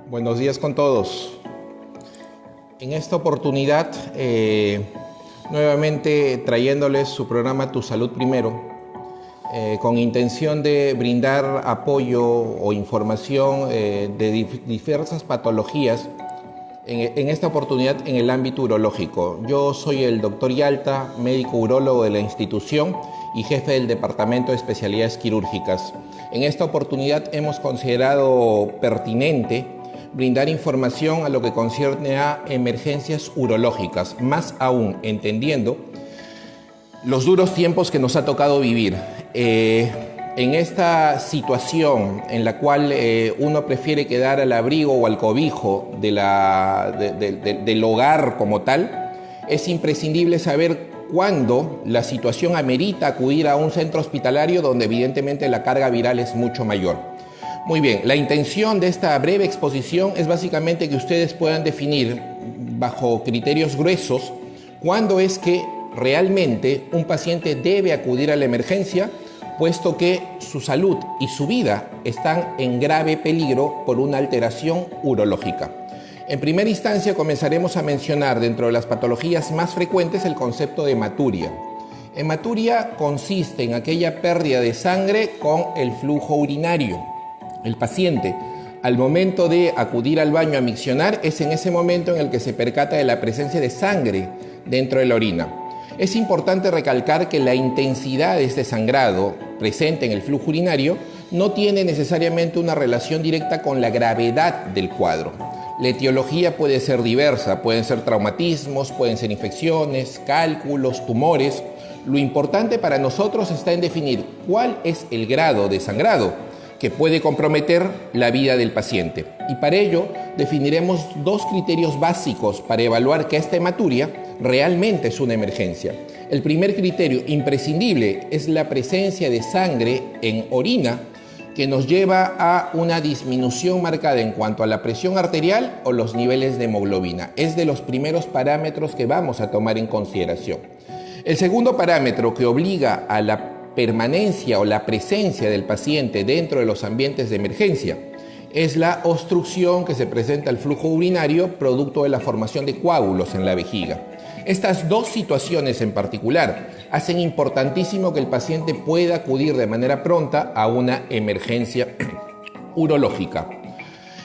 Buenos días con todos. En esta oportunidad, nuevamente trayéndoles su programa Tu Salud Primero, con intención de brindar apoyo o información de diversas patologías, en esta oportunidad en el ámbito urológico. Yo soy el doctor Yalta, médico urólogo de la institución y jefe del Departamento de Especialidades Quirúrgicas. En esta oportunidad hemos considerado pertinente brindar información a lo que concierne a emergencias urológicas, más aún entendiendo los duros tiempos que nos ha tocado vivir. En esta situación en la cual uno prefiere quedar al abrigo o al cobijo del hogar como tal, es imprescindible saber cuándo la situación amerita acudir a un centro hospitalario donde evidentemente la carga viral es mucho mayor. Muy bien, la intención de esta breve exposición es básicamente que ustedes puedan definir bajo criterios gruesos cuándo es que realmente un paciente debe acudir a la emergencia, puesto que su salud y su vida están en grave peligro por una alteración urológica. En primera instancia comenzaremos a mencionar dentro de las patologías más frecuentes el concepto de hematuria. Hematuria consiste en aquella pérdida de sangre con el flujo urinario. El paciente, al momento de acudir al baño a miccionar, es en ese momento en el que se percata de la presencia de sangre dentro de la orina. Es importante recalcar que la intensidad de este sangrado presente en el flujo urinario no tiene necesariamente una relación directa con la gravedad del cuadro. La etiología puede ser diversa, pueden ser traumatismos, pueden ser infecciones, cálculos, tumores. Lo importante para nosotros está en definir cuál es el grado de sangrado que puede comprometer la vida del paciente. Y para ello definiremos dos criterios básicos para evaluar que esta hematuria realmente es una emergencia. El primer criterio imprescindible es la presencia de sangre en orina que nos lleva a una disminución marcada en cuanto a la presión arterial o los niveles de hemoglobina. Es de los primeros parámetros que vamos a tomar en consideración. El segundo parámetro que obliga a la permanencia o la presencia del paciente dentro de los ambientes de emergencia es la obstrucción que se presenta al flujo urinario producto de la formación de coágulos en la vejiga. Estas dos situaciones en particular hacen importantísimo que el paciente pueda acudir de manera pronta a una emergencia urológica.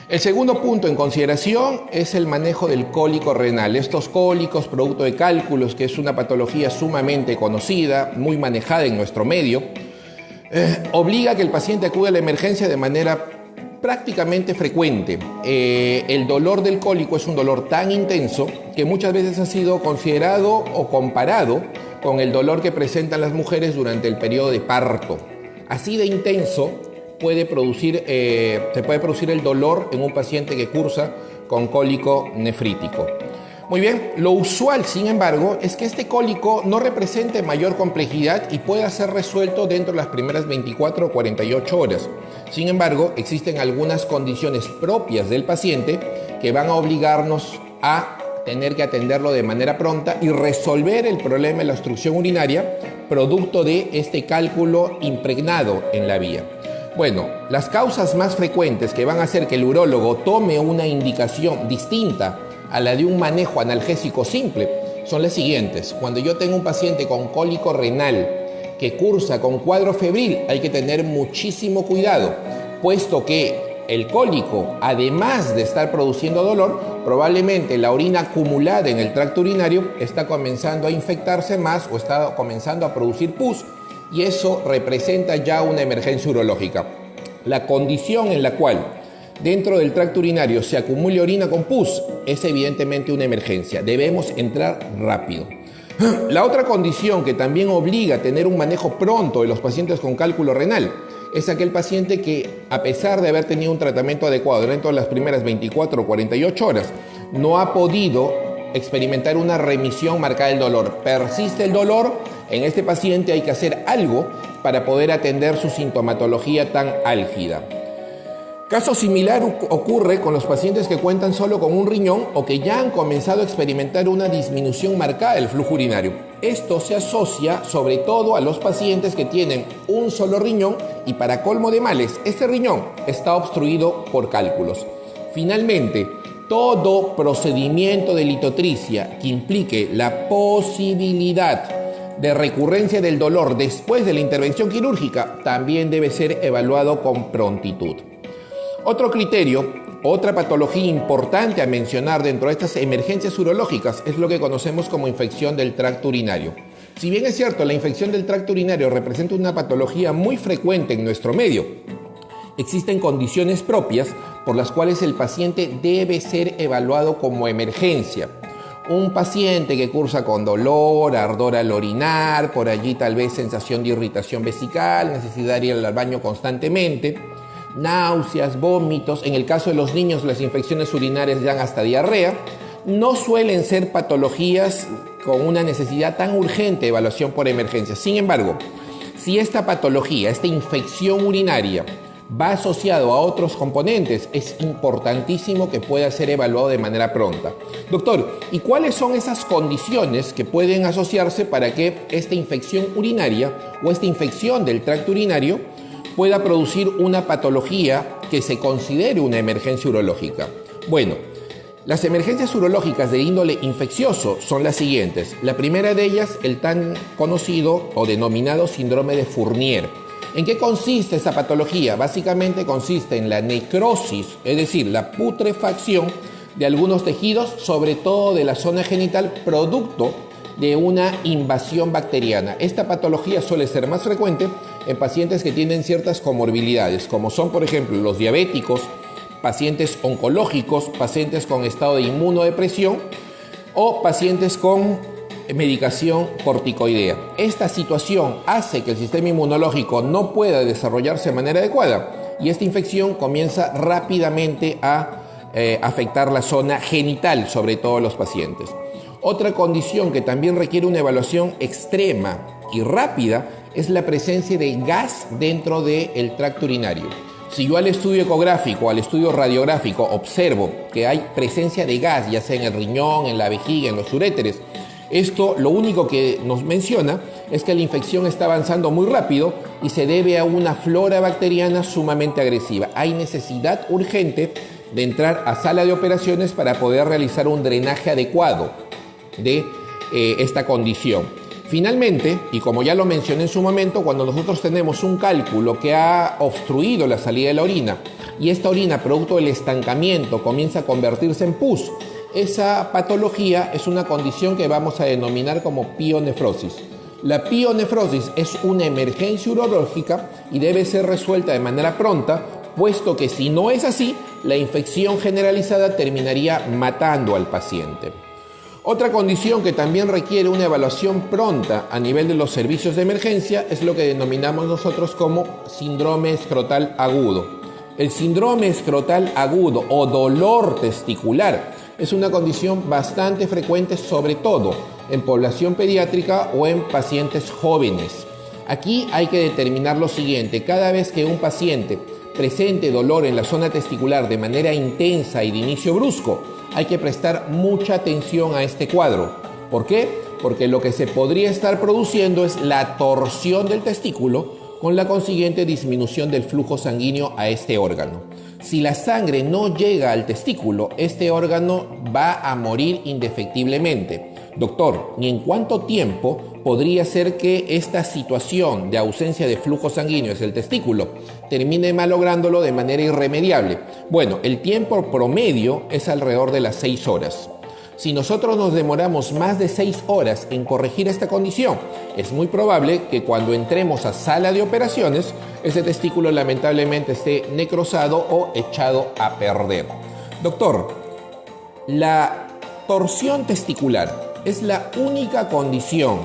El segundo punto en consideración es el manejo del cólico renal. Estos cólicos, producto de cálculos, que es una patología sumamente conocida, muy manejada en nuestro medio, obliga a que el paciente acude a la emergencia de manera prácticamente frecuente. El dolor del cólico es un dolor tan intenso que muchas veces ha sido considerado o comparado con el dolor que presentan las mujeres durante el periodo de parto. Así de intenso se puede producir el dolor en un paciente que cursa con cólico nefrítico. Muy bien, lo usual, sin embargo, es que este cólico no represente mayor complejidad y pueda ser resuelto dentro de las primeras 24 o 48 horas. Sin embargo, existen algunas condiciones propias del paciente que van a obligarnos a tener que atenderlo de manera pronta y resolver el problema de la obstrucción urinaria producto de este cálculo impregnado en la vía. Bueno, las causas más frecuentes que van a hacer que el urólogo tome una indicación distinta a la de un manejo analgésico simple son las siguientes. Cuando yo tengo un paciente con cólico renal que cursa con cuadro febril, hay que tener muchísimo cuidado, puesto que el cólico, además de estar produciendo dolor, probablemente la orina acumulada en el tracto urinario está comenzando a infectarse más o está comenzando a producir pus, y eso representa ya una emergencia urológica. La condición en la cual dentro del tracto urinario se acumule orina con pus es evidentemente una emergencia. Debemos entrar rápido. La otra condición que también obliga a tener un manejo pronto de los pacientes con cálculo renal es aquel paciente que, a pesar de haber tenido un tratamiento adecuado dentro de las primeras 24 o 48 horas, no ha podido experimentar una remisión marcada del dolor. Persiste el dolor. En este paciente hay que hacer algo para poder atender su sintomatología tan álgida. Caso similar ocurre con los pacientes que cuentan solo con un riñón o que ya han comenzado a experimentar una disminución marcada del flujo urinario. Esto se asocia sobre todo a los pacientes que tienen un solo riñón y, para colmo de males, este riñón está obstruido por cálculos. Finalmente, todo procedimiento de litotricia que implique la posibilidad de recurrencia del dolor después de la intervención quirúrgica también debe ser evaluado con prontitud. Otro criterio, otra patología importante a mencionar dentro de estas emergencias urológicas es lo que conocemos como infección del tracto urinario. Si bien es cierto, la infección del tracto urinario representa una patología muy frecuente en nuestro medio, existen condiciones propias por las cuales el paciente debe ser evaluado como emergencia. Un paciente que cursa con dolor, ardor al orinar, por allí tal vez sensación de irritación vesical, necesidad de ir al baño constantemente, náuseas, vómitos, en el caso de los niños las infecciones urinarias dan hasta diarrea, no suelen ser patologías con una necesidad tan urgente de evaluación por emergencia. Sin embargo, si esta patología, esta infección urinaria, va asociado a otros componentes, es importantísimo que pueda ser evaluado de manera pronta. Doctor, ¿y cuáles son esas condiciones que pueden asociarse para que esta infección urinaria o esta infección del tracto urinario pueda producir una patología que se considere una emergencia urológica? Bueno, las emergencias urológicas de índole infeccioso son las siguientes. La primera de ellas, el tan conocido o denominado síndrome de Fournier. ¿En qué consiste esa patología? Básicamente consiste en la necrosis, es decir, la putrefacción de algunos tejidos, sobre todo de la zona genital, producto de una invasión bacteriana. Esta patología suele ser más frecuente en pacientes que tienen ciertas comorbilidades, como son, por ejemplo, los diabéticos, pacientes oncológicos, pacientes con estado de inmunodepresión o pacientes con medicación corticoidea. Esta situación hace que el sistema inmunológico no pueda desarrollarse de manera adecuada y esta infección comienza rápidamente a afectar la zona genital, sobre todo los pacientes. Otra condición que también requiere una evaluación extrema y rápida es la presencia de gas dentro del tracto urinario. Si yo al estudio ecográfico, al estudio radiográfico observo que hay presencia de gas, ya sea en el riñón, en la vejiga, en los uréteres, esto lo único que nos menciona es que la infección está avanzando muy rápido y se debe a una flora bacteriana sumamente agresiva. Hay necesidad urgente de entrar a sala de operaciones para poder realizar un drenaje adecuado de esta condición. Finalmente, y como ya lo mencioné en su momento, cuando nosotros tenemos un cálculo que ha obstruido la salida de la orina y esta orina, producto del estancamiento, comienza a convertirse en pus, esa patología es una condición que vamos a denominar como pionefrosis. La pionefrosis es una emergencia urológica y debe ser resuelta de manera pronta, puesto que si no es así, la infección generalizada terminaría matando al paciente. Otra condición que también requiere una evaluación pronta a nivel de los servicios de emergencia es lo que denominamos nosotros como síndrome escrotal agudo. El síndrome escrotal agudo o dolor testicular es una condición bastante frecuente, sobre todo en población pediátrica o en pacientes jóvenes. Aquí hay que determinar lo siguiente: cada vez que un paciente presente dolor en la zona testicular de manera intensa y de inicio brusco, hay que prestar mucha atención a este cuadro. ¿Por qué? Porque lo que se podría estar produciendo es la torsión del testículo con la consiguiente disminución del flujo sanguíneo a este órgano. Si la sangre no llega al testículo, este órgano va a morir indefectiblemente. Doctor, ¿y en cuánto tiempo podría ser que esta situación de ausencia de flujo sanguíneo hacia el testículo termine malográndolo de manera irremediable? Bueno, el tiempo promedio es alrededor de las 6 horas. Si nosotros nos demoramos más de 6 horas en corregir esta condición, es muy probable que cuando entremos a sala de operaciones, ese testículo lamentablemente esté necrosado o echado a perder. Doctor, ¿la torsión testicular es la única condición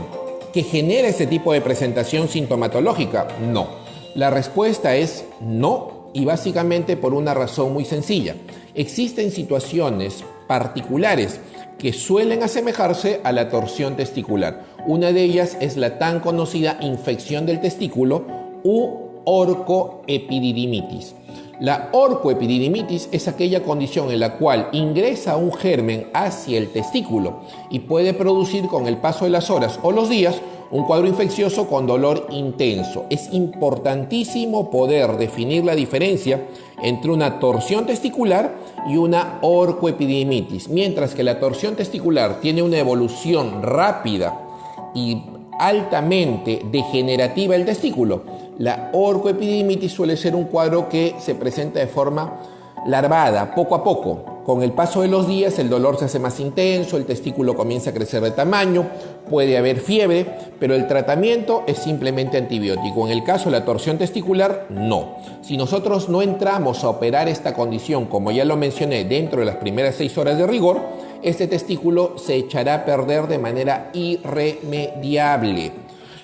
que genera este tipo de presentación sintomatológica? No. La respuesta es no, y básicamente por una razón muy sencilla. Existen situaciones particulares que suelen asemejarse a la torsión testicular. Una de ellas es la tan conocida infección del testículo u orcoepididimitis. La orcoepididimitis es aquella condición en la cual ingresa un germen hacia el testículo y puede producir con el paso de las horas o los días un cuadro infeccioso con dolor intenso. Es importantísimo poder definir la diferencia entre una torsión testicular y una orcoepididimitis. Mientras que la torsión testicular tiene una evolución rápida y altamente degenerativa del testículo, la orcoepididimitis suele ser un cuadro que se presenta de forma larvada, poco a poco. Con el paso de los días el dolor se hace más intenso, el testículo comienza a crecer de tamaño, puede haber fiebre, pero el tratamiento es simplemente antibiótico. En el caso de la torsión testicular, no. Si nosotros no entramos a operar esta condición, como ya lo mencioné, dentro de las primeras 6 horas de rigor, este testículo se echará a perder de manera irremediable.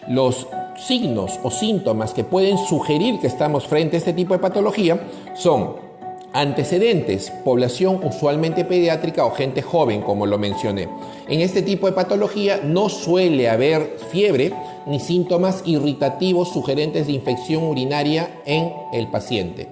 Los signos o síntomas que pueden sugerir que estamos frente a este tipo de patología son antecedentes, población usualmente pediátrica o gente joven, como lo mencioné. En este tipo de patología no suele haber fiebre ni síntomas irritativos sugerentes de infección urinaria en el paciente.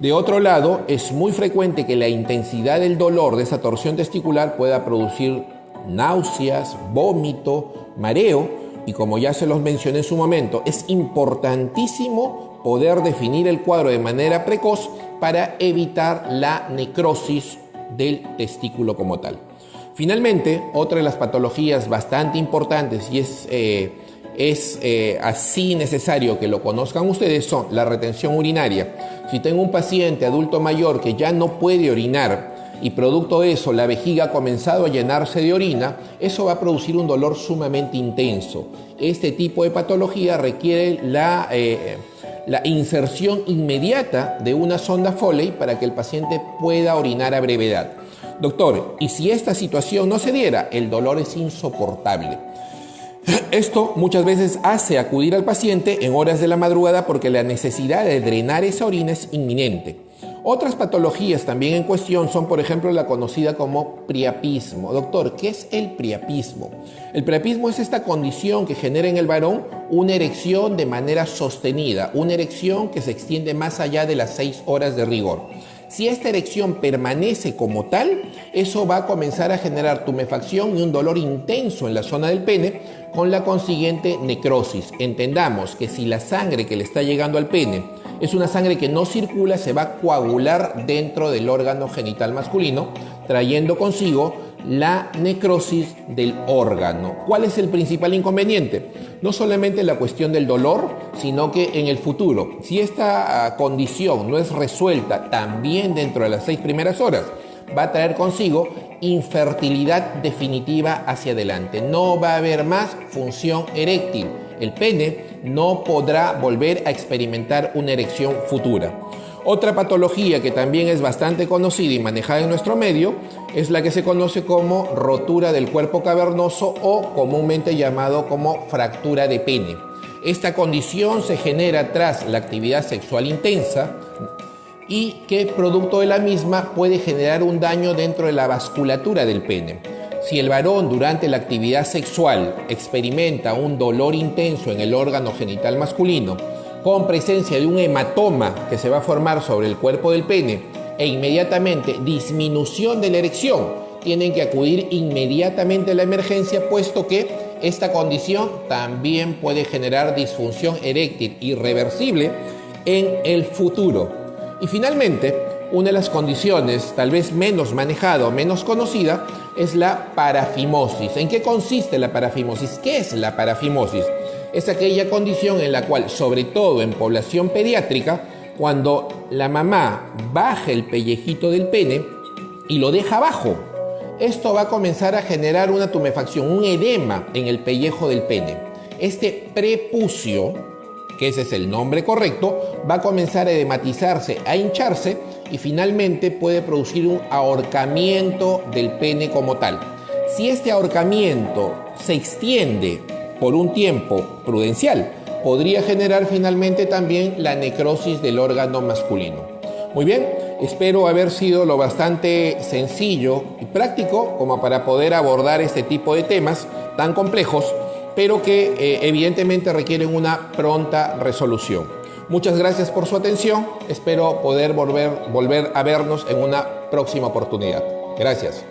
De otro lado, es muy frecuente que la intensidad del dolor de esa torsión testicular pueda producir náuseas, vómito, mareo, y como ya se los mencioné en su momento, es importantísimo poder definir el cuadro de manera precoz para evitar la necrosis del testículo como tal. Finalmente, otra de las patologías bastante importantes y es así necesario que lo conozcan ustedes son la retención urinaria. Si tengo un paciente adulto mayor que ya no puede orinar y producto de eso la vejiga ha comenzado a llenarse de orina, eso va a producir un dolor sumamente intenso. Este tipo de patología requiere la inserción inmediata de una sonda Foley para que el paciente pueda orinar a brevedad. Doctor, ¿y si esta situación no se diera? El dolor es insoportable. Esto muchas veces hace acudir al paciente en horas de la madrugada porque la necesidad de drenar esa orina es inminente. Otras patologías también en cuestión son, por ejemplo, la conocida como priapismo. Doctor, ¿qué es el priapismo? El priapismo es esta condición que genera en el varón una erección de manera sostenida, una erección que se extiende más allá de las 6 horas de rigor. Si esta erección permanece como tal, eso va a comenzar a generar tumefacción y un dolor intenso en la zona del pene, con la consiguiente necrosis. Entendamos que si la sangre que le está llegando al pene es una sangre que no circula, se va a coagular dentro del órgano genital masculino, trayendo consigo la necrosis del órgano. ¿Cuál es el principal inconveniente? No solamente la cuestión del dolor, sino que en el futuro, si esta condición no es resuelta también dentro de las 6 primeras horas, va a traer consigo infertilidad definitiva hacia adelante. No va a haber más función eréctil. El pene no podrá volver a experimentar una erección futura. Otra patología que también es bastante conocida y manejada en nuestro medio es la que se conoce como rotura del cuerpo cavernoso o comúnmente llamado como fractura de pene. Esta condición se genera tras la actividad sexual intensa y que producto de la misma puede generar un daño dentro de la vasculatura del pene. Si el varón durante la actividad sexual experimenta un dolor intenso en el órgano genital masculino, con presencia de un hematoma que se va a formar sobre el cuerpo del pene e inmediatamente disminución de la erección, tienen que acudir inmediatamente a la emergencia, puesto que esta condición también puede generar disfunción eréctil irreversible en el futuro. Y finalmente, una de las condiciones tal vez menos manejada o menos conocida es la parafimosis. ¿En qué consiste la parafimosis? ¿Qué es la parafimosis? Es aquella condición en la cual, sobre todo en población pediátrica, cuando la mamá baja el pellejito del pene y lo deja abajo, esto va a comenzar a generar una tumefacción, un edema en el pellejo del pene. Este prepucio, que ese es el nombre correcto, va a comenzar a edematizarse, a hincharse y finalmente puede producir un ahorcamiento del pene como tal. Si este ahorcamiento se extiende por un tiempo prudencial, podría generar finalmente también la necrosis del órgano masculino. Muy bien, espero haber sido lo bastante sencillo y práctico como para poder abordar este tipo de temas tan complejos, pero que evidentemente requieren una pronta resolución. Muchas gracias por su atención, espero poder volver a vernos en una próxima oportunidad. Gracias.